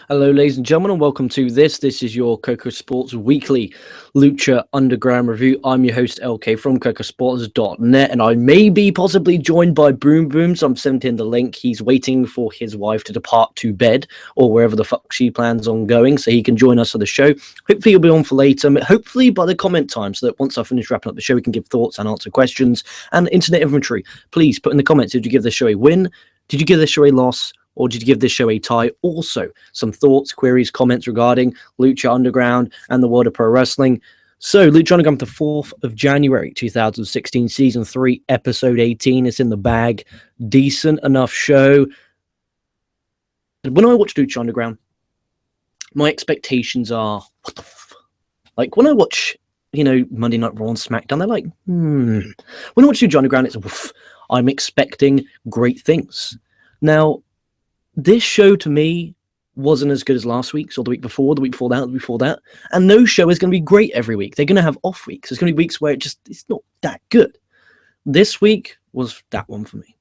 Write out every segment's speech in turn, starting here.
Hello, ladies and gentlemen, and welcome to this. This is your KocoSports weekly Lucha Underground review. I'm your host, LK from KocoSports.net, and I may be possibly joined by Boom Boom, so I'm sending the link. He's waiting for his wife to depart to bed, or wherever the fuck she plans on going, so he can join us for the show. Hopefully he'll be on for later, hopefully by the comment time, so that once I finish wrapping up the show, we can give thoughts and answer questions. And internet infantry, please put in the comments, did you give this show a win? Did you give this show a loss? Or did you give this show a tie? Also, some thoughts, queries, comments regarding Lucha Underground and the world of pro wrestling. So, Lucha Underground, the 4th of January, 2016, Season 3, Episode 18. It's in the bag. Decent enough show. When I watch Lucha Underground, my expectations are, what the f... Like, when I watch, Monday Night Raw and SmackDown, they're like, When I watch Lucha Underground, it's, woof. I'm expecting great things. Now, this show to me wasn't as good as last week's or the week before that. And no show is going to be great every week. They're going to have off weeks. There's going to be weeks where it's not that good. This week was that one for me.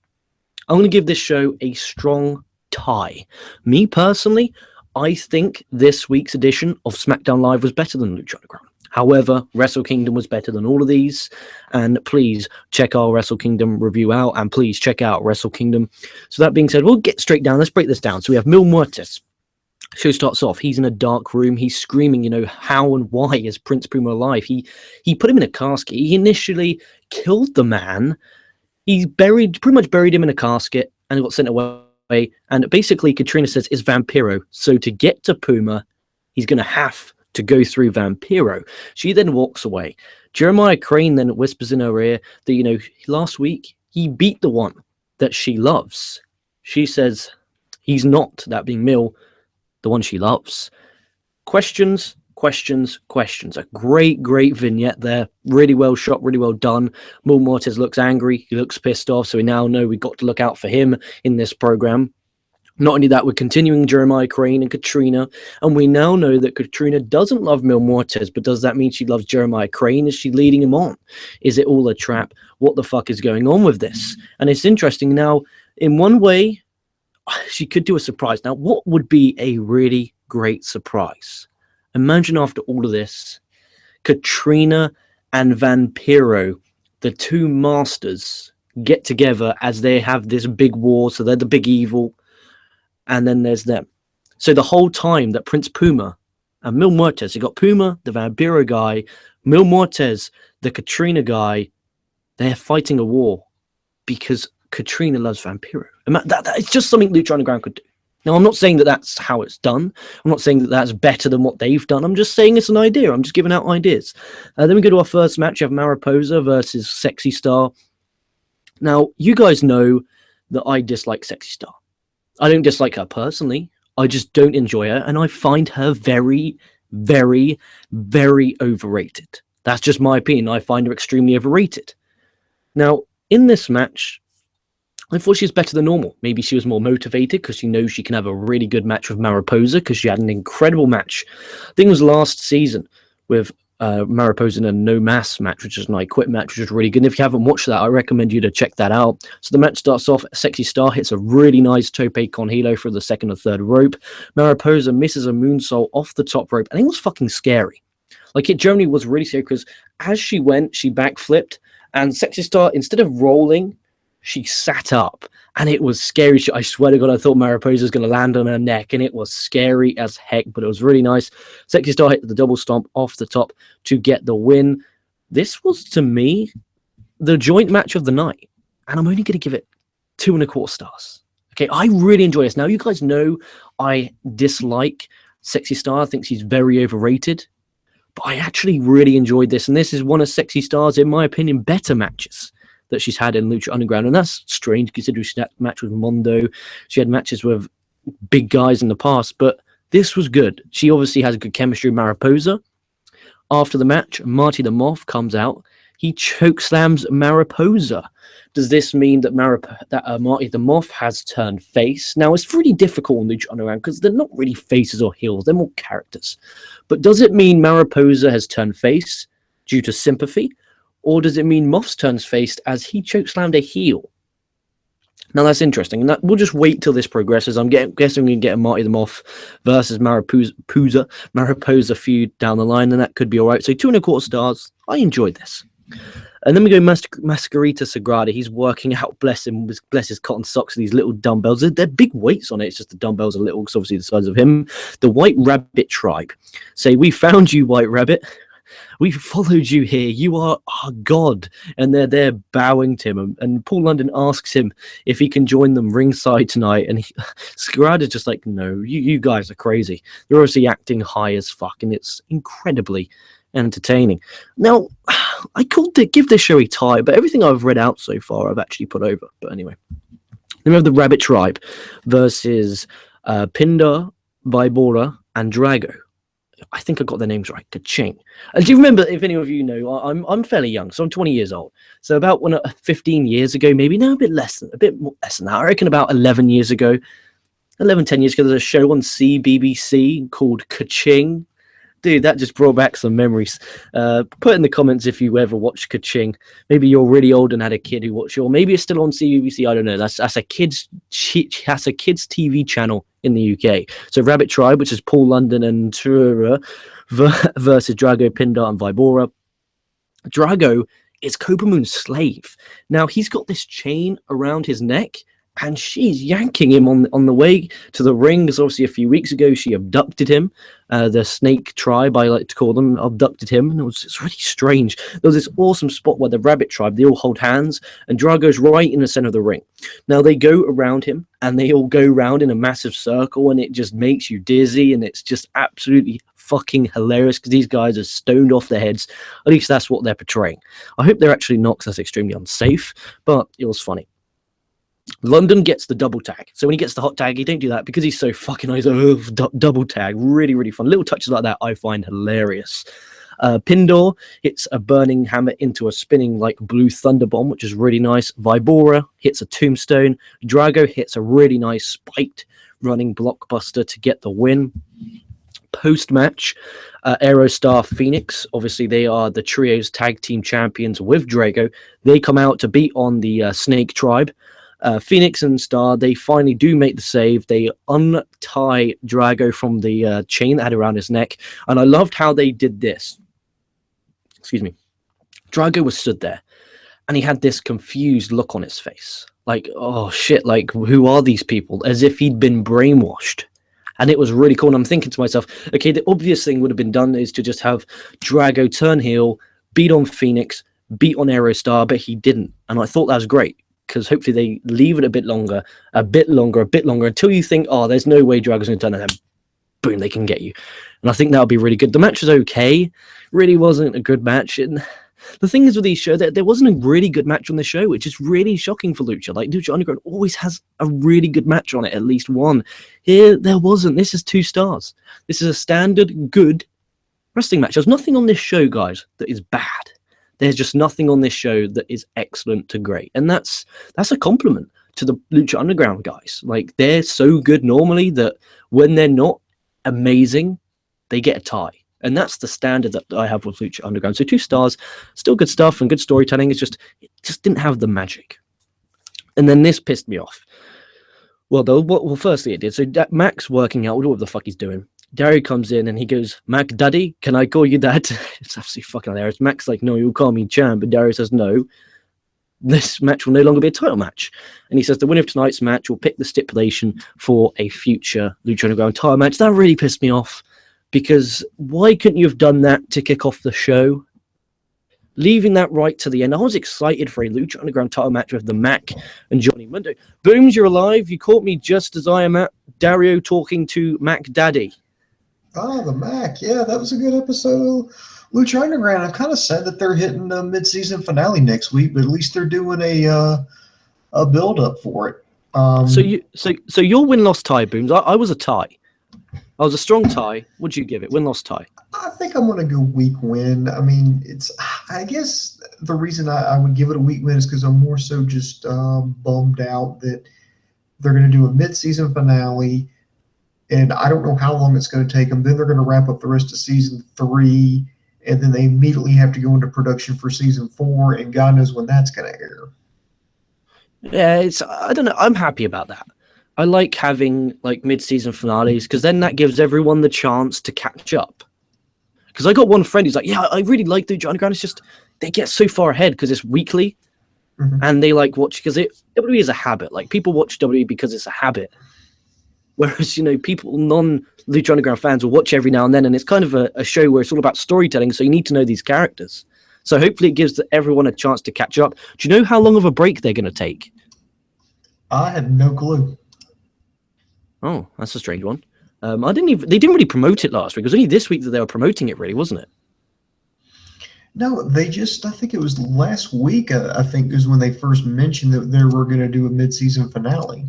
I'm going to give this show a strong tie. Me personally, I think this week's edition of SmackDown Live was better than Lucha Underground. However, Wrestle Kingdom was better than all of these, and please check our Wrestle Kingdom review out, and please check out Wrestle Kingdom. So that being said, we'll get straight down. Let's break this down. So we have Mil Muertes. Show starts off. He's in a dark room. He's screaming, how and why is Prince Puma alive? He put him in a casket. He initially killed the man. He pretty much buried him in a casket, and got sent away. And basically, Katrina says, it's Vampiro. So to get to Puma, he's going to have to go through Vampiro. She then walks away. Jeremiah Crane then whispers in her ear that, last week he beat the one that she loves. She says he's not, that being Mil, the one she loves. Questions. A great vignette there. Really well shot, really well done. Mil Muertes looks angry. He looks pissed off. So we now know we've got to look out for him in this program. Not only that, we're continuing Jeremiah Crane and Katrina, and we now know that Katrina doesn't love Mil Muertes, but does that mean she loves Jeremiah Crane? Is she leading him on? Is it all a trap? What the fuck is going on with this? And it's interesting now, in one way, she could do a surprise. Now, what would be a really great surprise? Imagine after all of this, Katrina and Vampiro, the two masters, get together as they have this big war, so they're the big evil. And then there's them. So the whole time that Prince Puma and Mil Muertes, you got Puma, the Vampiro guy, Mil Muertes, the Katrina guy, they're fighting a war because Katrina loves Vampiro. And it's just something Lucha Underground could do. Now, I'm not saying that that's how it's done. I'm not saying that that's better than what they've done. I'm just saying it's an idea. I'm just giving out ideas. Then we go to our first match. You have Mariposa versus Sexy Star. Now, you guys know that I dislike Sexy Star. I don't dislike her personally. I just don't enjoy her, and I find her very, very, very overrated. That's just my opinion. I find her extremely overrated. Now, in this match, I thought she was better than normal. Maybe she was more motivated because she knows she can have a really good match with Mariposa because she had an incredible match. I think it was last season with Mariposa in a No Mass match, which is an I Quit match, which is really good. And if you haven't watched that, I recommend you to check that out. So the match starts off, Sexy Star hits a really nice tope con hilo for the second or third rope. Mariposa misses a moonsault off the top rope, and it was fucking scary. Like, it generally was really scary because as she went, she backflipped, and Sexy Star, instead of rolling, she sat up, and it was scary. I swear to God, I thought Mariposa was going to land on her neck, and it was scary as heck, but it was really nice. Sexy Star hit the double stomp off the top to get the win. This was, to me, the joint match of the night, and I'm only going to give it 2.25 stars. Okay, I really enjoy this. Now, you guys know I dislike Sexy Star. I think she's very overrated, but I actually really enjoyed this, and this is one of Sexy Star's, in my opinion, better matches that she's had in Lucha Underground, and that's strange considering she had a match with Mondo. She had matches with big guys in the past, but this was good. She obviously has good chemistry with Mariposa. After the match, Marty the Moth comes out. He chokeslams Mariposa. Does this mean that Marty the Moth has turned face? Now, it's really difficult in Lucha Underground because they're not really faces or heels. They're more characters. But does it mean Mariposa has turned face due to sympathy? Or does it mean Moth's turns face as he chokeslammed a heel? Now that's interesting, and we'll just wait till this progresses. I'm guessing we can get a Marty the Moth versus Mariposa feud down the line, and that could be all right. So 2.25 stars. I enjoyed this. And then we go Mascarita Sagrada. He's working out, bless him, bless his cotton socks, these little dumbbells. They're big weights on it. It's just the dumbbells are little, because obviously the size of him. The White Rabbit tribe say, "We found you, White Rabbit. We followed you here. You are our god." And they're there bowing to him. And Paul London asks him if he can join them ringside tonight. And Sagrada's just like, "No, you guys are crazy." They're obviously acting high as fuck, and it's incredibly entertaining. Now, I could give this show a tie, but everything I've read out so far, I've actually put over. But anyway, then we have the Rabbit Tribe versus Pindar, Vibora, and Drago. I think I got their names right. Ka-ching. Do you remember, if any of you know, I'm fairly young, so I'm 20 years old. So about 15 years ago, maybe, no, a bit more less than that. I reckon about 10 years ago, there's a show on CBBC called Ka-ching. Dude, that just brought back some memories. Put in the comments if you ever watched Ka-ching. Maybe you're really old and had a kid who watched it, or maybe it's still on CBBC. I don't know. That's a kids TV channel in the UK. So Rabbit Tribe, which is Paul London and Tura versus Drago, Pindar, and Vibora. Drago is Cobra Moon's slave. Now he's got this chain around his neck, and she's yanking him on the way to the ring. Because obviously a few weeks ago she abducted him. The Snake Tribe, I like to call them, abducted him, and it's really strange. There was this awesome spot where the Rabbit Tribe, they all hold hands, and Drago's right in the center of the ring. Now they go around him, and they all go round in a massive circle, and it just makes you dizzy, and it's just absolutely fucking hilarious because these guys are stoned off their heads. At least that's what they're portraying. I hope they're actually not, because that's extremely unsafe, but it was funny. London gets the double tag. So when he gets the hot tag, he don't do that because he's so fucking nice. Double tag. Really, really fun. Little touches like that I find hilarious. Pindar hits a burning hammer into a spinning like blue thunder bomb, which is really nice. Vibora hits a tombstone. Drago hits a really nice spiked running blockbuster to get the win. Post-match, Aerostar Phoenix, obviously they are the trio's tag team champions with Drago. They come out to beat on the Snake Tribe. Phoenix and Star, they finally do make the save. They untie Drago from the chain that had around his neck. And I loved how they did this. Excuse me. Drago was stood there, and he had this confused look on his face. Like, oh shit, like, who are these people? As if he'd been brainwashed. And it was really cool. And I'm thinking to myself, okay, the obvious thing would have been done is to just have Drago turn heel, beat on Phoenix, beat on Aerostar, but he didn't. And I thought that was great, because hopefully they leave it a bit longer, until you think, oh, there's no way Drago's going to turn, and then boom, they can get you. And I think that would be really good. The match was okay. Really wasn't a good match. And the thing is with these shows, there wasn't a really good match on the show, which is really shocking for Lucha. Like, Lucha Underground always has a really good match on it, at least one. Here, there wasn't. This is 2 stars. This is a standard, good wrestling match. There's nothing on this show, guys, that is bad. There's just nothing on this show that is excellent to great. And that's a compliment to the Lucha Underground guys. Like, they're so good normally that when they're not amazing, they get a tie. And that's the standard that I have with Lucha Underground. So 2 stars, still good stuff and good storytelling. It just didn't have the magic. And then this pissed me off. Well, firstly it did. So Mack's working out what the fuck he's doing. Dario comes in and he goes, "Mack, daddy, can I call you that?" It's absolutely fucking hilarious. Mack's like, "No, you'll call me champ." But Dario says, "No, this match will no longer be a title match." And he says the winner of tonight's match will pick the stipulation for a future Lucha Underground title match. That really pissed me off, because why couldn't you have done that to kick off the show? Leaving that right to the end. I was excited for a Lucha Underground title match with the Mack and Johnny Mundo. Booms, you're alive. You caught me just as I am at Dario talking to Mack Daddy. Ah, the Mack. Yeah, that was a good episode of Lucha Underground. I'm kind of sad that they're hitting the mid-season finale next week, but at least they're doing a build-up for it. So your win-loss tie, Booms. I was a tie. I was a strong tie. What'd you give it? Win-loss tie. I think I'm going to go weak win. I mean, I guess the reason I would give it a weak win is because I'm more so just bummed out that they're going to do a mid-season finale, and I don't know how long it's going to take them. Then they're going to wrap up the rest of season 3, and then they immediately have to go into production for season 4, and God knows when that's going to air. Yeah, I don't know. I'm happy about that. I like having like mid-season finales because then that gives everyone the chance to catch up. Because I got one friend who's like, yeah, I really like Lucha Underground. It's just they get so far ahead because it's weekly, and they like watch because WWE is a habit. Like people watch WWE because it's a habit. Whereas people non-Lucha Underground fans will watch every now and then, and it's kind of a show where it's all about storytelling. So you need to know these characters. So hopefully it gives everyone a chance to catch up. Do you know how long of a break they're going to take? I had no clue. Oh, that's a strange one. They didn't really promote it last week. It was only this week that they were promoting it, really, wasn't it? No, I think it was last week, I think is when they first mentioned that they were going to do a mid-season finale.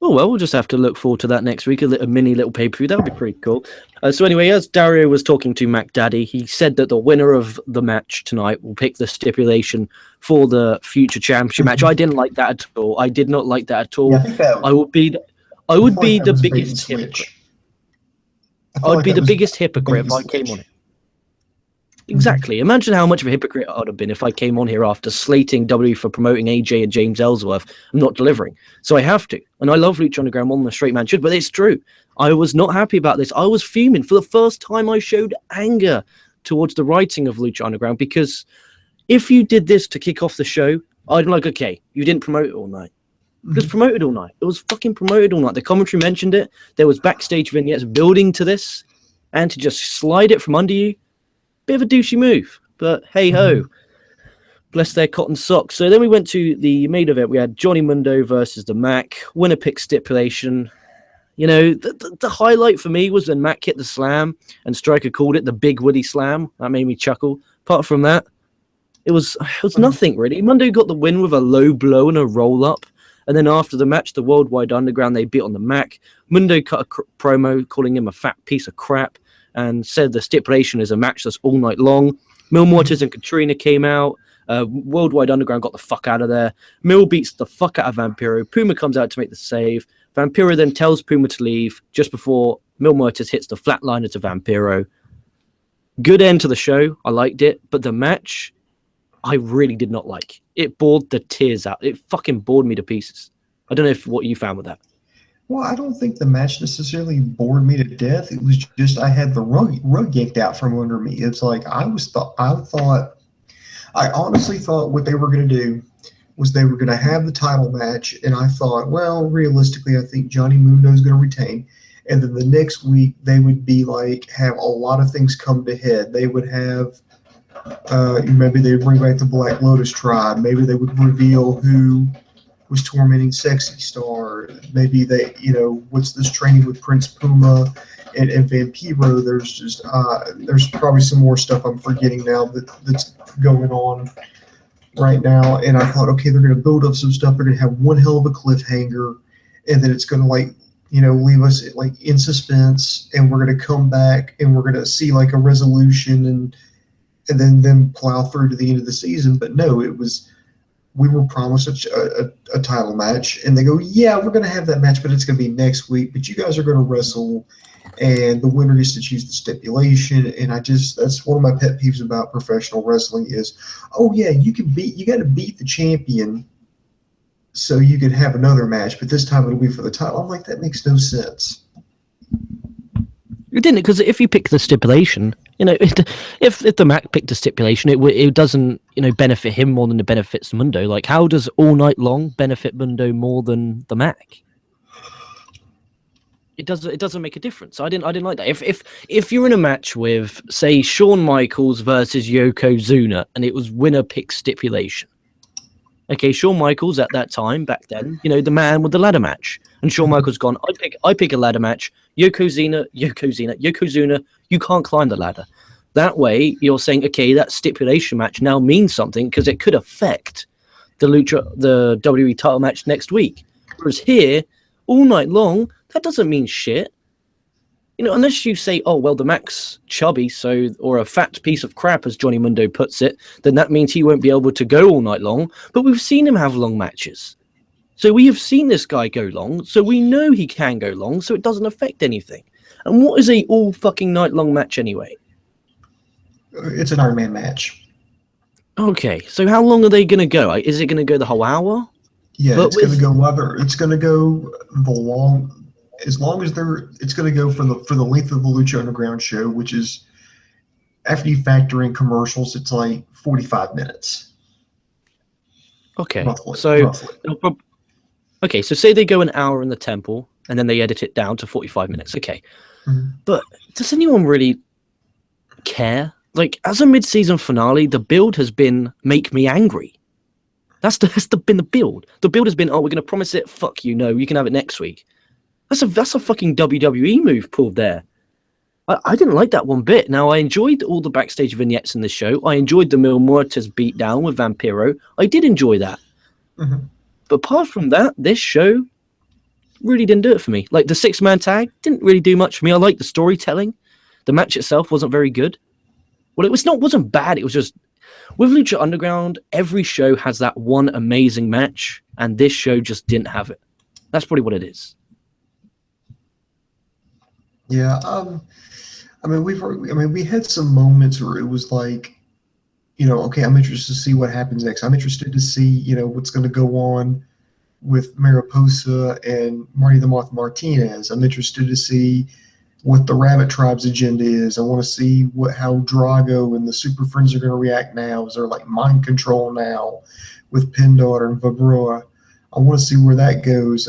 Oh, well, we'll just have to look forward to that next week, a mini little pay-per-view. That would be pretty cool. So anyway, as Dario was talking to Mack Daddy, he said that the winner of the match tonight will pick the stipulation for the future championship match. I didn't like that at all. I did not like that at all. Yeah, I think that, I would be the biggest hypocrite. I would be the biggest hypocrite if I came on it. Exactly. Imagine how much of a hypocrite I would have been if I came on here after slating W for promoting AJ and James Ellsworth and not delivering. So I have to. And I love Lucha Underground more than a straight man should, but it's true. I was not happy about this. I was fuming. For the first time, I showed anger towards the writing of Lucha Underground because if you did this to kick off the show, I'd be like, okay, you didn't promote it all night. It was promoted all night. It was fucking promoted all night. The commentary mentioned it. There was backstage vignettes building to this, and to just slide it from under you, bit of a douchey move, but hey ho, bless their cotton socks. So then we went to the main event. We had Johnny Mundo versus the Mack, winner pick stipulation. The highlight for me was when Mack hit the slam and Stryker called it the Big Woody Slam. That made me chuckle. Apart from that, it was nothing really. Mundo got the win with a low blow and a roll up. And then after the match, the Worldwide Underground, they beat on the Mack. Mundo cut a promo calling him a fat piece of crap and said the stipulation is a match that's all night long. Mil Muertes and Katrina came out. Worldwide Underground got the fuck out of there. Mil beats the fuck out of Vampiro. Puma comes out to make the save. Vampiro then tells Puma to leave just before Mil Muertes hits the flatliner to Vampiro. Good end to the show. I liked it. But the match, I really did not like. It bored the tears out. It fucking bored me to pieces. I don't know what you found with that. Well, I don't think the match necessarily bored me to death. It was just I had the rug yanked out from under me. It's like I honestly thought what they were going to do was they were going to have the title match, and I thought, well, realistically, I think Johnny Mundo is going to retain, and then the next week they would be like have a lot of things come to head. They would have maybe they would bring back the Black Lotus tribe. Maybe they would reveal who was tormenting Sexy Star. Maybe they, what's this training with Prince Puma and Vampiro. There's probably some more stuff I'm forgetting now that's going on right now. And I thought, okay, they're going to build up some stuff. They're going to have one hell of a cliffhanger, and then it's going to leave us in suspense. And we're going to come back and we're going to see a resolution and then plow through to the end of the season. But no, we were promised a title match, and they go, yeah, we're going to have that match, but it's going to be next week. But you guys are going to wrestle, and the winner gets to choose the stipulation. And that's one of my pet peeves about professional wrestling is, oh yeah, you got to beat the champion so you can have another match, but this time it'll be for the title. I'm like, that makes no sense. It didn't, because if you pick the stipulation, if the Mack picked a stipulation, it doesn't benefit him more than it benefits Mundo. Like, how does All Night Long benefit Mundo more than the Mack? It doesn't make a difference. I didn't like that. If you're in a match with, say, Shawn Michaels versus Yokozuna, and it was winner pick stipulation. Okay, Shawn Michaels at that time, back then, the man with the ladder match. And Shawn Michaels gone, I pick a ladder match. Yokozuna, you can't climb the ladder. That way, you're saying, okay, that stipulation match now means something because it could affect the WWE title match next week. Whereas here, All Night Long, that doesn't mean shit. Unless you say, oh, well, the Mack's chubby, or a fat piece of crap, as Johnny Mundo puts it, then that means he won't be able to go all night long. But we've seen him have long matches. So we have seen this guy go long, so we know he can go long, so it doesn't affect anything. And what is a all fucking night long match anyway? It's an Iron Man match. Okay, so how long are they going to go? Is it going to go the whole hour? Yeah, But it's going to go it's going to go as long as it's going to go for the length of the Lucha Underground show, which is, after you factor in commercials, it's like 45 minutes. Okay, roughly. so okay, so say they go an hour in the temple and then they edit it down to 45 minutes. Okay, but does anyone really care? Like, as a mid-season finale, the build has been make me angry. That's been the build. The build has been, oh, we're gonna promise it. Fuck you, no, you can have it next week. That's a fucking WWE move pulled there. I didn't like that one bit. Now, I enjoyed all the backstage vignettes in the show. I enjoyed the Mil Muertes beatdown with Vampiro. I did enjoy that. But apart from that, this show really didn't do it for me. Like, the 6-man tag didn't really do much for me. I liked the storytelling. The match itself wasn't very good. Well, it wasn't bad. It was just, with Lucha Underground, every show has that one amazing match, and this show just didn't have it. That's probably what it is. Yeah, I mean, we had some moments where it was like, okay, I'm interested to see what happens next. I'm interested to see, what's going to go on with Mariposa and Marty the Moth Martinez. I'm interested to see what the Rabbit Tribe's agenda is. I want to see how Drago and the Super Friends are going to react now. Is there like mind control now with Pindaughter and Vibroa? I want to see where that goes.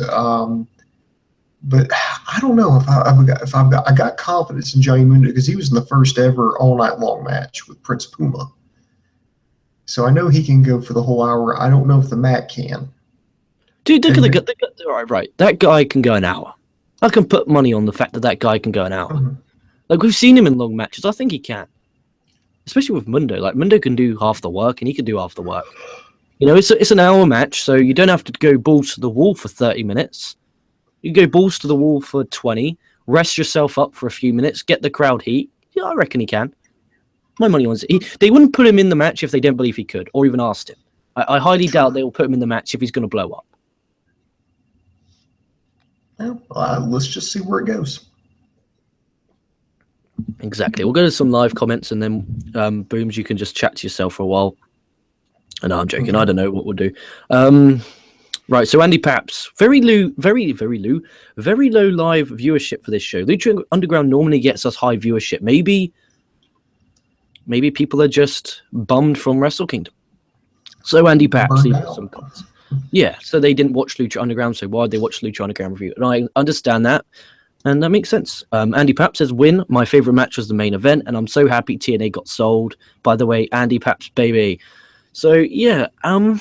But I don't know if I got confidence in Johnny Mundo, because he was in the first ever all night long match with Prince Puma. So I know he can go for the whole hour. I don't know if the Mack can. Dude, right. That guy can go an hour. I can put money on the fact that guy can go an hour. Like, we've seen him in long matches. I think he can. Especially with Mundo. Like, Mundo can do half the work, and he can do half the work. It's an hour match, so you don't have to go balls to the wall for 30 minutes. You go balls to the wall for 20, rest yourself up for a few minutes, get the crowd heat. Yeah, I reckon he can. My money on it. They wouldn't put him in the match if they didn't believe he could, or even asked him. I highly doubt they will put him in the match if he's going to blow up. Well, let's just see where it goes. Exactly. We'll go to some live comments, and then Booms, you can just chat to yourself for a while. And I'm joking. I don't know what we'll do. Right, so Andy Paps, very low live viewership for this show. Lucha Underground normally gets us high viewership. Maybe people are just bummed from Wrestle Kingdom. So Andy Paps, some comments. Yeah, so they didn't watch Lucha Underground, so why did they watch Lucha Underground review? And I understand that, and that makes sense. Andy Paps says, win. My favorite match was the main event, and I'm so happy TNA got sold. By the way, Andy Paps, baby. So, yeah, I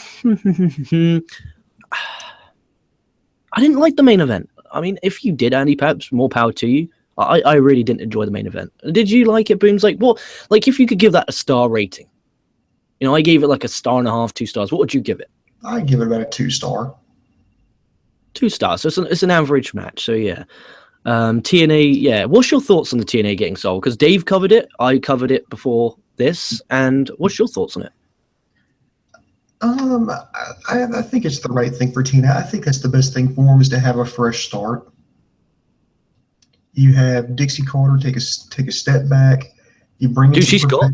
didn't like the main event. I mean, if you did, Andy Paps, more power to you. I really didn't enjoy the main event. Did you like it, Booms? Like, what? Like, if you could give that a star rating, I gave it like a 1.5 stars, 2 stars. What would you give it? I'd give it about a 2-star. 2 stars. So it's an average match. So yeah, TNA. Yeah, what's your thoughts on the TNA getting sold? Because Dave covered it. I covered it before this. And what's your thoughts on it? I think it's the right thing for TNA. I think that's the best thing for them, is to have a fresh start. You have Dixie Carter take a step back. You bring in, dude, she's got.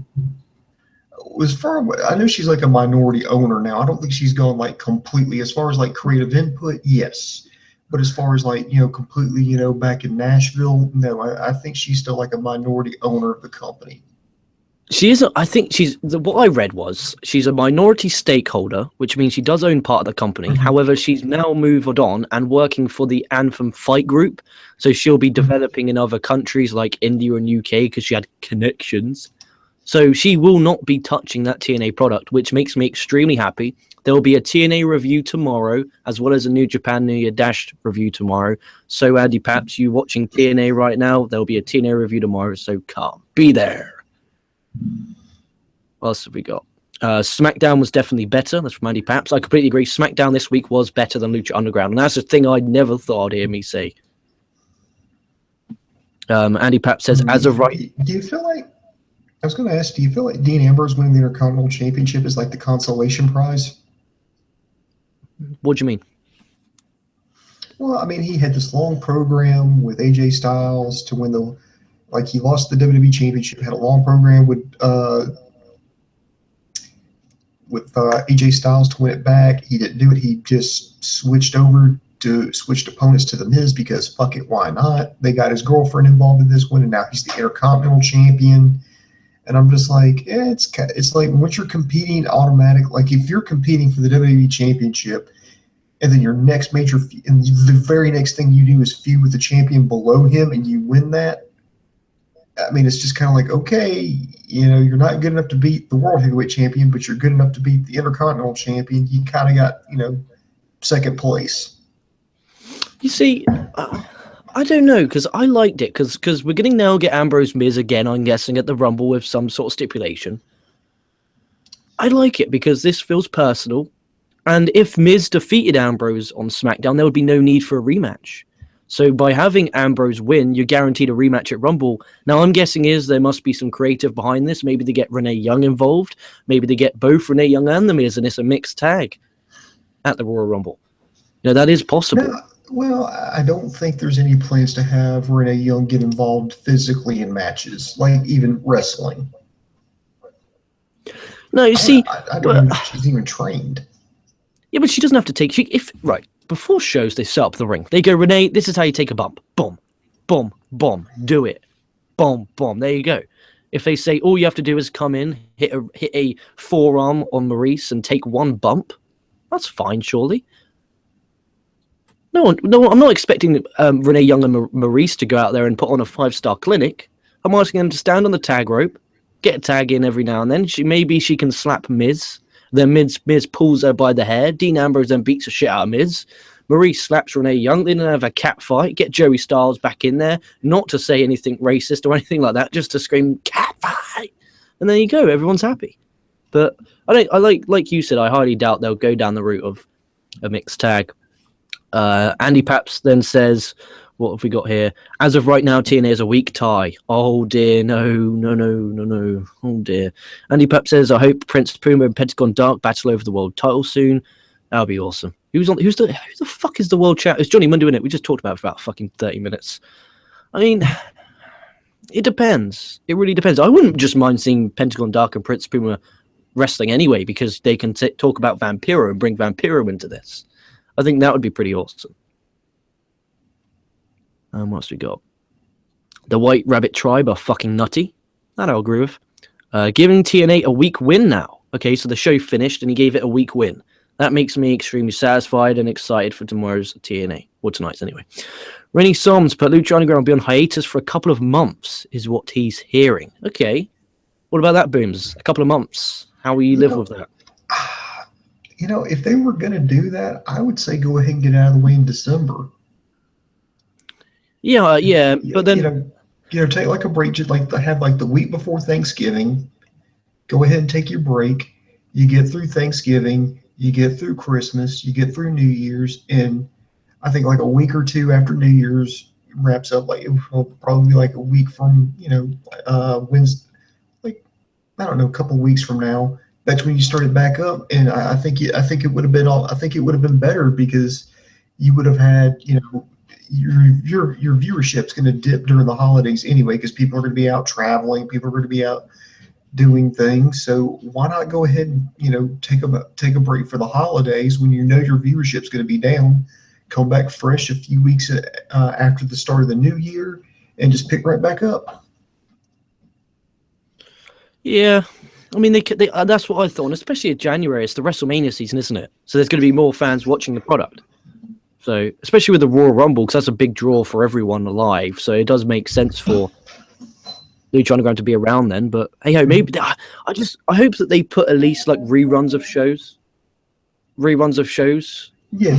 I know she's like a minority owner now. I don't think she's gone like completely, as far as like creative input, yes. But as far as like, completely, back in Nashville, no, I think she's still like a minority owner of the company. She is. I think what I read was she's a minority stakeholder, which means she does own part of the company. However, she's now moved on and working for the Anthem Fight Group. So she'll be developing in other countries like India and UK because she had connections. So she will not be touching that TNA product, which makes me extremely happy. There will be a TNA review tomorrow, as well as a New Japan New Year Dash review tomorrow. So Andy Paps, you watching TNA right now, there will be a TNA review tomorrow, so come. Be there. What else have we got? SmackDown was definitely better. That's from Andy Paps. I completely agree. SmackDown this week was better than Lucha Underground, and that's a thing I never thought I'd hear me say. Andy Paps says, as of right... Do you feel like... I was going to ask, do you feel like Dean Ambrose winning the Intercontinental Championship is like the consolation prize? What do you mean? Well, I mean, he had this long program with AJ Styles to win the... Like, he lost the WWE Championship, had a long program with AJ Styles to win it back. He didn't do it. He just switched opponents to the Miz because fuck it, why not? They got his girlfriend involved in this one, and now he's the Intercontinental Champion. And I'm just like, it's like once you're competing automatic, like if you're competing for the WWE Championship, and then your next major, and the very next thing you do is feud with the champion below him, and you win that. I mean, it's just kind of like, okay, you're not good enough to beat the World Heavyweight Champion, but you're good enough to beat the Intercontinental Champion. You kind of got, second place. You see, I don't know, because I liked it, because we're going to now get Ambrose Miz again, I'm guessing, at the Rumble with some sort of stipulation. I like it because this feels personal, and if Miz defeated Ambrose on SmackDown, there would be no need for a rematch. So by having Ambrose win, you're guaranteed a rematch at Rumble. Now, I'm guessing there must be some creative behind this. Maybe they get Renee Young involved. Maybe they get both Renee Young and The Miz, and it's a mixed tag at the Royal Rumble. That is possible. No, well, I don't think there's any plans to have Renee Young get involved physically in matches, like even wrestling. No, you see... I don't know if she's even trained. Yeah, but she doesn't have to take... Before shows, they set up the ring. They go, Renee, this is how you take a bump. Boom, boom, boom. Do it. Boom, boom. There you go. If they say all you have to do is come in, hit a forearm on Maurice and take one bump, that's fine, surely. No, I'm not expecting Renee Young and Maurice to go out there and put on a 5-star clinic. I'm asking them to stand on the tag rope, get a tag in every now and then. Maybe she can slap Miz. Then Miz pulls her by the hair. Dean Ambrose then beats the shit out of Miz. Maurice slaps Renee Young. They then have a cat fight. Get Joey Styles back in there. Not to say anything racist or anything like that. Just to scream, cat fight. And there you go. Everyone's happy. But I like you said, I highly doubt they'll go down the route of a mixed tag. Andy Paps then says, what have we got here? As of right now, TNA is a weak tie. Oh dear, no. Oh dear. Andy Paps says, I hope Prince Puma and Pentagon Dark battle over the world title soon. That'll be awesome. Who the fuck is the world champ? It's Johnny Mundo in it. We just talked about it for about fucking 30 minutes. I mean, it depends. It really depends. I wouldn't just mind seeing Pentagon Dark and Prince Puma wrestling anyway, because they can talk about Vampiro and bring Vampiro into this. I think that would be pretty awesome. What's we got? The White Rabbit Tribe are fucking nutty. That I'll agree with. Giving TNA a week win now. Okay, so the show finished and he gave it a week win. That makes me extremely satisfied and excited for tomorrow's TNA. Or tonight's anyway. Rennie Soms put Lucha Underground will be on hiatus for a couple of months, is what he's hearing. Okay. What about that, Booms? A couple of months. How will you live with that? If they were going to do that, I would say go ahead and get out of the way in December. Yeah, but then take like a break, just like have like the week before Thanksgiving. Go ahead and take your break. You get through Thanksgiving, you get through Christmas, you get through New Year's, and I think like a week or two after New Year's wraps up. Like it will probably be like a week from Wednesday, like I don't know, a couple of weeks from now. That's when you start it back up, and I think it would have been better because you would have had your viewership's going to dip during the holidays anyway, because people are going to be out traveling, people are going to be out doing things. So why not go ahead and take a break for the holidays when your viewership's going to be down, come back fresh a few weeks after the start of the new year, and just pick right back up. Yeah. I mean, they that's what I thought, and especially in January, it's the WrestleMania season, isn't it? So there's going to be more fans watching the product. So, especially with the Royal Rumble, because that's a big draw for everyone alive. So it does make sense for Lucha Underground to be around then. But hey, maybe I hope that they put at least like reruns of shows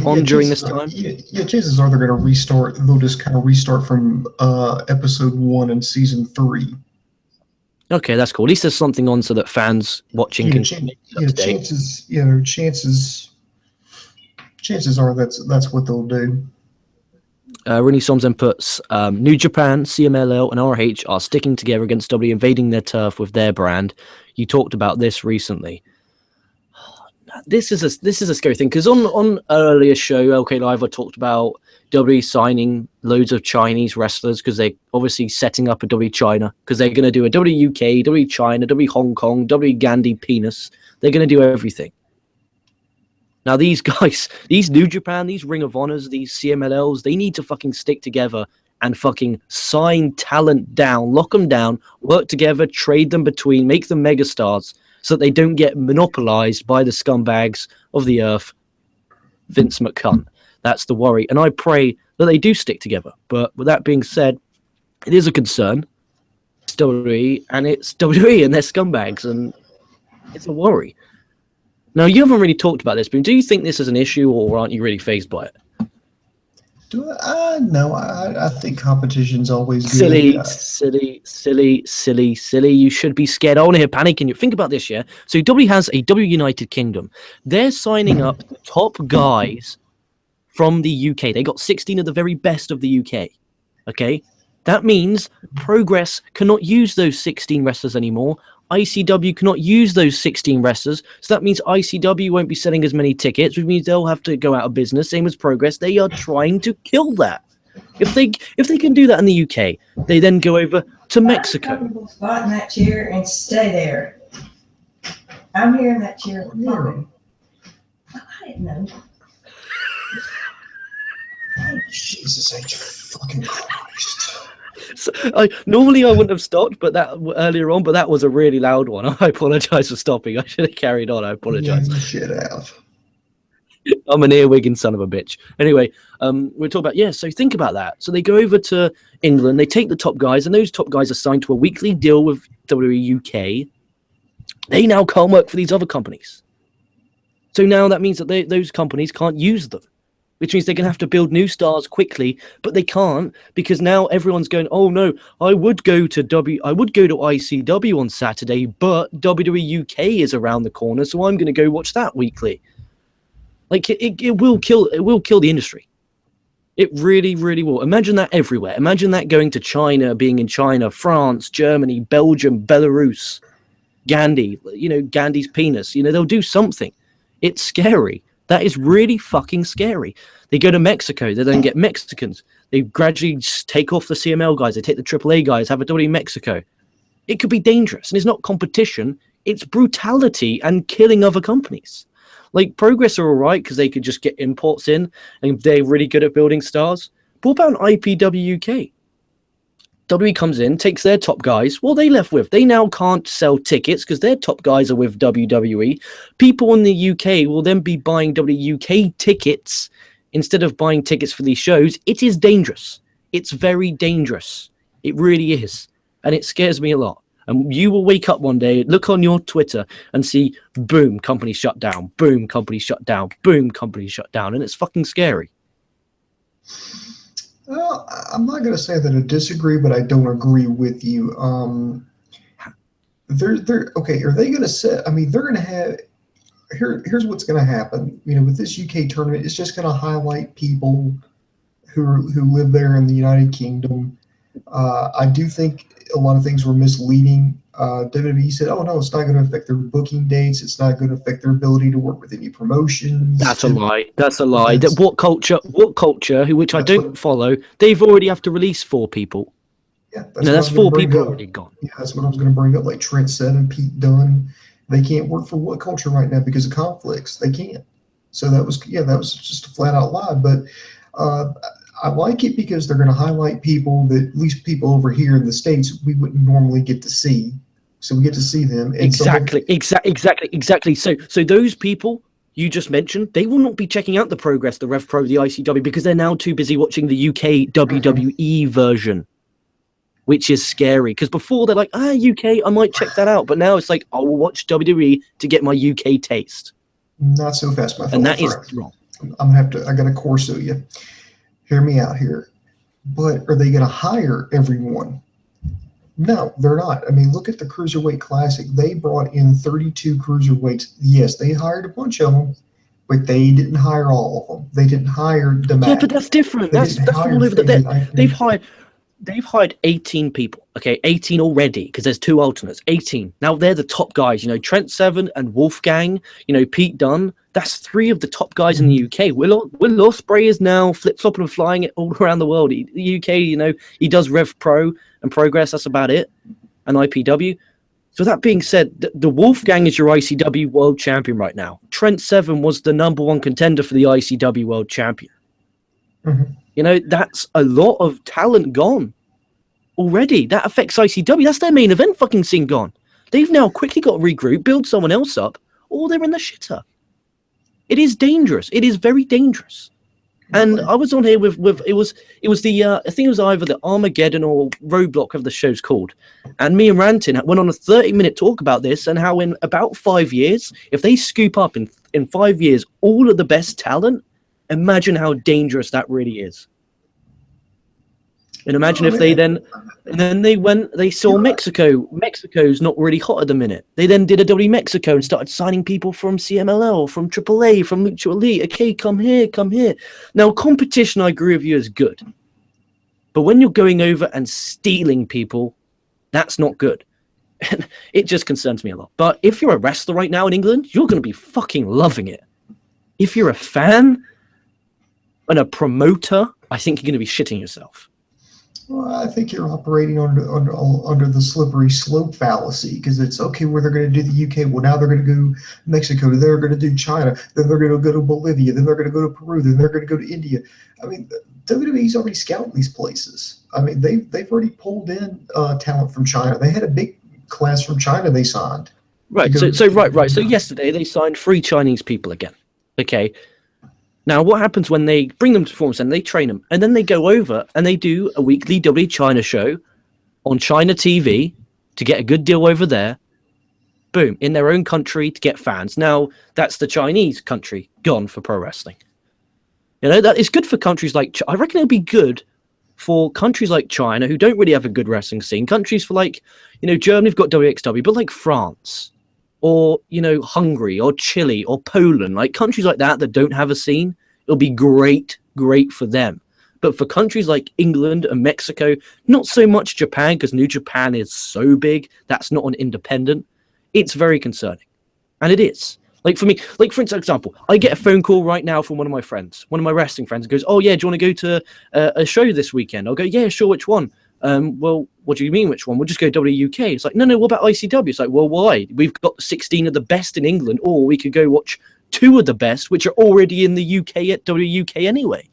on during this time. Chances are they're going to restart. They'll just kind of restart from episode 1 in season 3. Okay, that's cool. At least there's something on so that fans watching can. Chances are that's what they'll do. Rennie Soms then puts New Japan, CMLL, and RH are sticking together against W, invading their turf with their brand. You talked about this recently. Oh, no. this is a scary thing, because on earlier show, LK Live, I talked about WWE signing loads of Chinese wrestlers because they're obviously setting up a WWE China, because they're going to do a WWE UK, WWE China, WWE Hong Kong, WWE Gandhi Penis. They're going to do everything. Now these guys, these New Japan, these Ring of Honors, these CMLLs, they need to fucking stick together and fucking sign talent down, lock them down, work together, trade them between, make them megastars, so that they don't get monopolized by the scumbags of the earth, Vince McCunn. That's the worry. And I pray that they do stick together. But with that being said, it is a concern. It's WWE, and it's WWE and their scumbags, and it's a worry. Now, you haven't really talked about this, but do you think this is an issue, or aren't you really fazed by it? No, I think competition's always good. Silly. You should be scared. I want to hear panicking. Think about this, yeah? So WWE has a W United Kingdom. They're signing up the top guys from the UK. They got 16 of the very best of the UK. Okay? That means Progress cannot use those 16 wrestlers anymore. ICW cannot use those 16 wrestlers, so that means ICW won't be selling as many tickets, which means they'll have to go out of business. Same as Progress. They are trying to kill that. If they can do that in the UK, they then go over to Mexico. Comfortable spot in that chair and stay there. I'm here in that chair. I didn't know. Jesus H. fucking Christ. So, normally I wouldn't have stopped, but that earlier on, but that was a really loud one. I apologize for stopping. I should have carried on. I apologize. Yeah, you should have. I'm an earwigging son of a bitch. Anyway, we're talking about, so think about that. So they go over to England, they take the top guys, and those top guys are signed to a weekly deal with WWE UK. They now can't work for these other companies. So now that means that those companies can't use them, which means they're going to have to build new stars quickly, but they can't, because now everyone's going, oh no, I would go to ICW on Saturday, but WWE UK is around the corner, so I'm going to go watch that weekly. Like it will kill the industry. It really, really will. Imagine that everywhere. Imagine that going to China, being in China, France, Germany, Belgium, Belarus, Gandhi, Gandhi's penis. They'll do something. It's scary. That is really fucking scary. They go to Mexico. They then get Mexicans. They gradually take off the CML guys. They take the AAA guys, have a WWE Mexico. It could be dangerous. And it's not competition. It's brutality and killing other companies. Like, Progress are all right because they could just get imports in and they're really good at building stars. But what about an IPW UK? WWE comes in, takes their top guys. Well, they left with. They now can't sell tickets because their top guys are with WWE. People in the UK will then be buying WWE UK tickets instead of buying tickets for these shows. It is dangerous. It's very dangerous. It really is. And it scares me a lot. And you will wake up one day, look on your Twitter and see, boom, company shut down. Boom, company shut down. Boom, company shut down. And it's fucking scary. Well, I'm not going to say that I disagree, but I don't agree with you. Okay. Are they going to set? I mean, they're going to have. Here's what's going to happen. With this UK tournament, it's just going to highlight people who live there in the United Kingdom. I do think a lot of things were misleading. WWE said, "Oh no, it's not going to affect their booking dates. It's not going to affect their ability to work with any promotions." That's a lie. That's a lie. What culture? Which I don't follow. They've already have to release 4 people. Yeah, that's 4 people already gone. Yeah, that's what I was going to bring up. Like Trent said and Pete Dunne, they can't work for What Culture right now because of conflicts. They can't. So that was just a flat out lie. But I like it because they're going to highlight people that at least people over here in the States we wouldn't normally get to see. So we get to see them. And exactly. So those people you just mentioned, they will not be checking out the Progress, the Rev Pro, the ICW, because they're now too busy watching the UK WWE version, which is scary. Because before they're like, UK, I might check that out. But now it's like, I will watch WWE to get my UK taste. Not so fast, my friend. And that is wrong. I'm going to have to, I got to Corso you. Hear me out here. But are they going to hire everyone? No, they're not. I mean, look at the Cruiserweight Classic. They brought in 32 cruiserweights. Yes, they hired a bunch of them, but they didn't hire all of them. They didn't hire the Mack. Yeah, but that's different. That's all over. They've hired. they've hired 18 people. Okay, 18 already because there's 2 alternates. 18. Now they're the top guys. You know, Trent Seven and Wolfgang. You know, Pete Dunne. That's 3 of the top guys in the UK. Will Ospreay is now flip-flopping and flying it all around the world. The UK, you know, he does Rev Pro and Progress. That's about it. And IPW. So that being said, the Wolfgang is your ICW World Champion right now. Trent Seven was the #1 contender for the ICW World Champion. You know, that's a lot of talent gone already. That affects ICW. That's their main event fucking scene gone. They've now quickly got to regroup, build someone else up, or they're in the shitter. It is dangerous. It is very dangerous. And I was on here with it was the I think it was either the Armageddon or Roadblock of the show's called, and me and Rantin went on a 30-minute talk about this and how in about 5 years, if they scoop up in 5 years all of the best talent, imagine how dangerous that really is. And imagine if they saw Mexico. Mexico's not really hot at the minute. They then did a W Mexico and started signing people from CMLL, from AAA, from Lucha Elite. Okay, come here. Now, competition, I agree with you, is good. But when you're going over and stealing people, that's not good. And it just concerns me a lot. But if you're a wrestler right now in England, you're going to be fucking loving it. If you're a fan and a promoter, I think you're going to be shitting yourself. Well, I think you're operating under the slippery slope fallacy, because it's okay where they're going to do the UK. Well, now they're going to go Mexico. Then they're going to do China. Then they're going to go to Bolivia. Then they're going to go to Peru. Then they're going to go to India. I mean, WWE's already scouting these places. I mean, they've already pulled in talent from China. They had a big class from China they signed. Right. Right. So yesterday they signed 3 Chinese people again. Okay. Now, what happens when they bring them to Performance Center, they train them, and then they go over and they do a weekly WWE China show on China TV to get a good deal over there. Boom, in their own country to get fans. Now, that's the Chinese country gone for pro wrestling. You know, that is good for countries like I reckon it'll be good for countries like China who don't really have a good wrestling scene. Countries for like, you know, Germany've got WXW, but like France. Or, you know, Hungary or Chile or Poland, like countries like that don't have a scene, it'll be great for them. But for countries like England and Mexico, not so much Japan, because New Japan is so big, that's not an independent. It's very concerning. And it is. Like for me, like for example, I get a phone call right now from one of my friends, one of my wrestling friends, and goes, "Oh yeah, do you want to go to a show this weekend?" I'll go, "Yeah, sure, which one?" Well, what do you mean, which one? We'll just go WUK. It's like, no, what about ICW? It's like, well, why? We've got 16 of the best in England, or we could go watch 2 of the best, which are already in the UK at WUK anyway.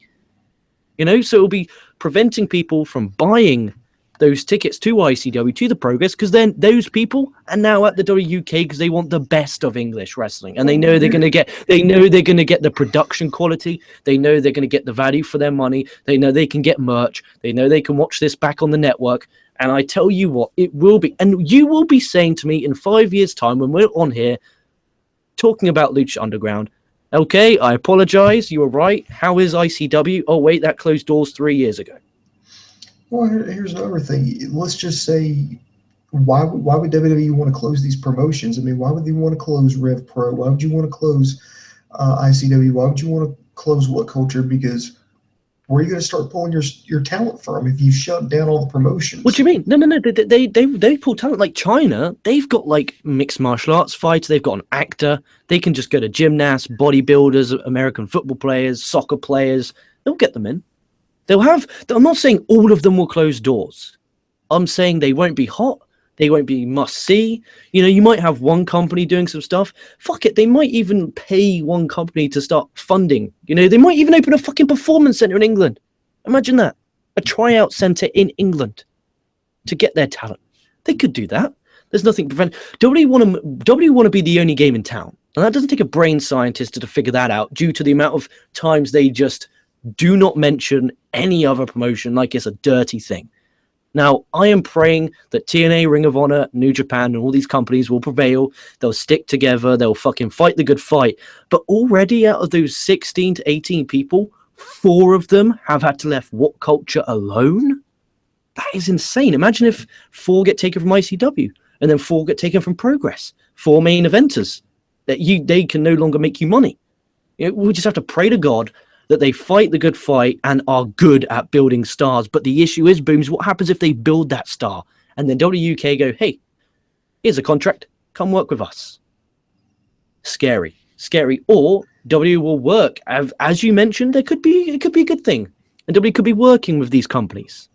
You know, so it'll be preventing people from buying those tickets to ICW, to the Progress, because then those people are now at the WUK because they want the best of English wrestling, and they know they're going to get the production quality, they know they're going to get the value for their money, they know they can get merch, they know they can watch this back on the network. And I tell you what, it will be, and you will be saying to me in 5 years' time when we're on here talking about Lucha Underground, okay, I apologize, you were right, how is ICW? Oh wait, that closed doors 3 years ago. Well, here's another thing. Let's just say, why would WWE want to close these promotions? I mean, why would they want to close Rev Pro? Why would you want to close ICW? Why would you want to close What Culture? Because where are you going to start pulling your talent from if you shut down all the promotions? What do you mean? No. They pull talent like China. They've got like mixed martial arts fighters. They've got an actor. They can just go to gymnasts, bodybuilders, American football players, soccer players. They'll get them in. I'm not saying all of them will close doors. I'm saying they won't be hot. They won't be must see. You know, you might have one company doing some stuff. Fuck it. They might even pay one company to start funding. You know, they might even open a fucking performance center in England. Imagine that. A tryout center in England to get their talent. They could do that. There's nothing prevent. WWE want to be the only game in town. And that doesn't take a brain scientist to figure that out due to the amount of times they just do not mention any other promotion like it's a dirty thing. Now, I am praying that TNA, Ring of Honor, New Japan, and all these companies will prevail. They'll stick together. They'll fucking fight the good fight. But already out of those 16 to 18 people, 4 of them have had to left What Culture alone? That is insane. Imagine if 4 get taken from ICW and then 4 get taken from Progress. 4 main eventers. They can no longer make you money. You know, we just have to pray to God that they fight the good fight and are good at building stars. But the issue is, Booms, what happens if they build that star and then WUK go, hey, here's a contract, come work with us? Scary. Or W will work. As you mentioned, it could be a good thing. And W could be working with these companies.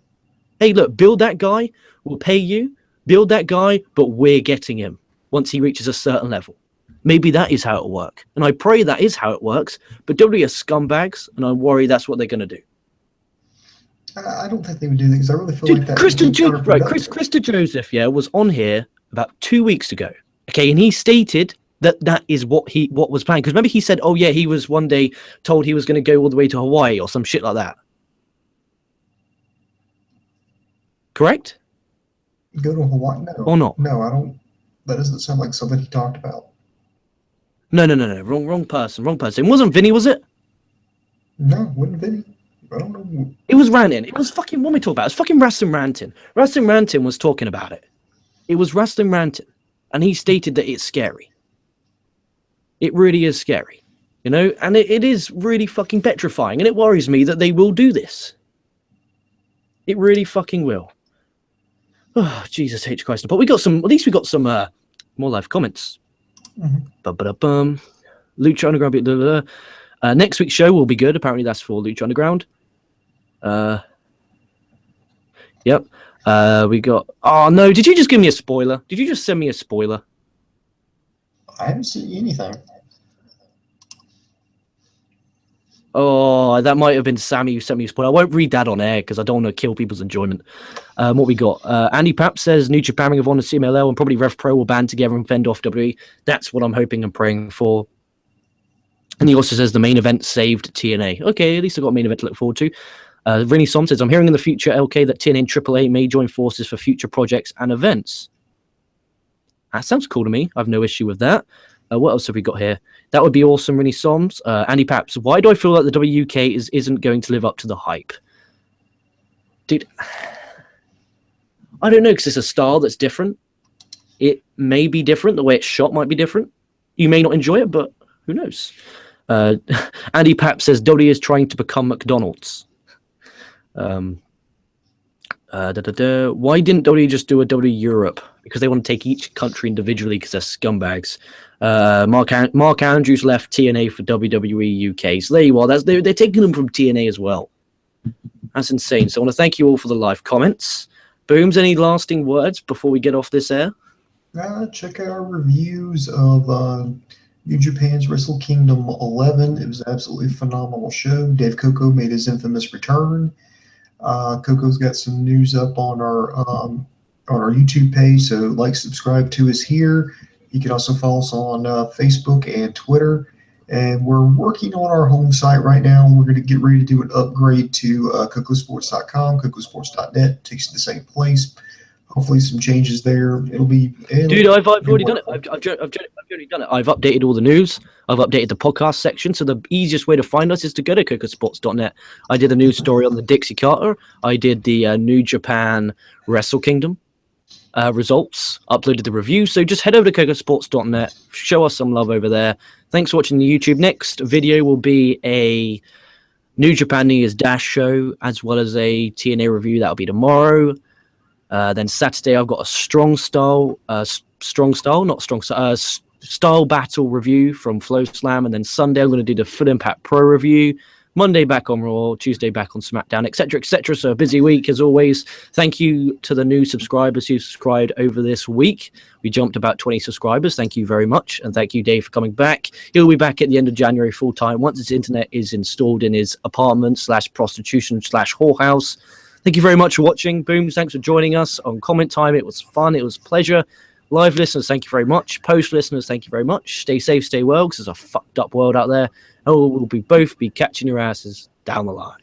Hey, look, build that guy, we'll pay you. Build that guy, but we're getting him once he reaches a certain level. Maybe that is how it'll work. And I pray that is how it works. But W are scumbags, and I worry that's what they're going to do. I don't think they would do that because I really feel like that. Chris Dejoseph, was on here about 2 weeks ago. Okay, and he stated that is what was planned. Because remember he said, oh yeah, he was one day told he was going to go all the way to Hawaii or some shit like that. Correct? Go to Hawaii? No. Or not? No, I don't. That doesn't sound like something he talked about. No. Wrong person. It wasn't Vinny, was it? No, it wasn't Vinny. I don't know. It was ranting. It was fucking, what am I talking about? It was fucking Wrestling Ranting. Wrestling Ranting was talking about it. It was Wrestling Ranting. And he stated that it's scary. It really is scary. You know? And it is really fucking petrifying. And it worries me that they will do this. It really fucking will. Oh, Jesus H. Christ. But at least we got some more live comments. Mm-hmm. Lucha Underground. Blah, blah, blah. Next week's show will be good. Apparently that's for Lucha Underground. Yep. We got... Oh, no. Did you just give me a spoiler? Did you just send me a spoiler? I haven't seen anything. Oh, that might have been Sammy who sent me a spoiler. I won't read that on air because I don't want to kill people's enjoyment. What we got? Andy Papp says New Japan, Ring of Honor, CMLL, and probably Rev Pro will band together and fend off WWE. That's what I'm hoping and praying for. And he also says the main event saved TNA. Okay, at least I've got a main event to look forward to. Rinny Som says, I'm hearing in the future, LK, that TNA and AAA may join forces for future projects and events. That sounds cool to me. I have no issue with that. What else have we got here? That would be awesome, Rinny Soms. Andy Paps, why do I feel like the WUK isn't going to live up to the hype? Dude, I don't know, because it's a style that's different. It may be different. The way it's shot might be different. You may not enjoy it, but who knows? Andy Papp says W is trying to become McDonald's. Why didn't W just do a W Europe? Because they want to take each country individually because they're scumbags. Mark Andrews left TNA for WWE UK. So there you are. They're taking them from TNA as well. That's insane. So I want to thank you all for the live comments. Booms, any lasting words before we get off this air? Check out our reviews of New Japan's Wrestle Kingdom 11. It was an absolutely phenomenal show. Dave Koco made his infamous return. Koco's got some news up on our YouTube page, so like, subscribe to us here. You can also follow us on Facebook and Twitter. And we're working on our home site right now. We're going to get ready to do an upgrade to KocoSports.com. KocoSports.net takes you to the same place. Hopefully some changes there. Dude, I've already done it. I've already done it. I've updated all the news. I've updated the podcast section. So the easiest way to find us is to go to KocoSports.net. I did a news story on the Dixie Carter. I did the New Japan Wrestle Kingdom results, uploaded the review. So just head over to KocoSports.net. Show us some love over there. Thanks for watching the YouTube. Next video will be a New Japan New Year's Dash show, as well as a TNA review. That'll be tomorrow. Then Saturday, I've got a style battle review from Flow Slam. And then Sunday, I'm going to do the Full Impact Pro review. Monday back on Raw, Tuesday back on SmackDown, etc., etc. So a busy week as always. Thank you to the new subscribers who subscribed over this week. We jumped about 20 subscribers. Thank you very much. And thank you, Dave, for coming back. He'll be back at the end of January full time once his internet is installed in his apartment / prostitution / whorehouse. Thank you very much for watching. Booms, thanks for joining us on comment time. It was fun. It was a pleasure. Live listeners, thank you very much. Post listeners, thank you very much. Stay safe, stay well, because it's a fucked up world out there. Oh, we'll both be catching your asses down the line.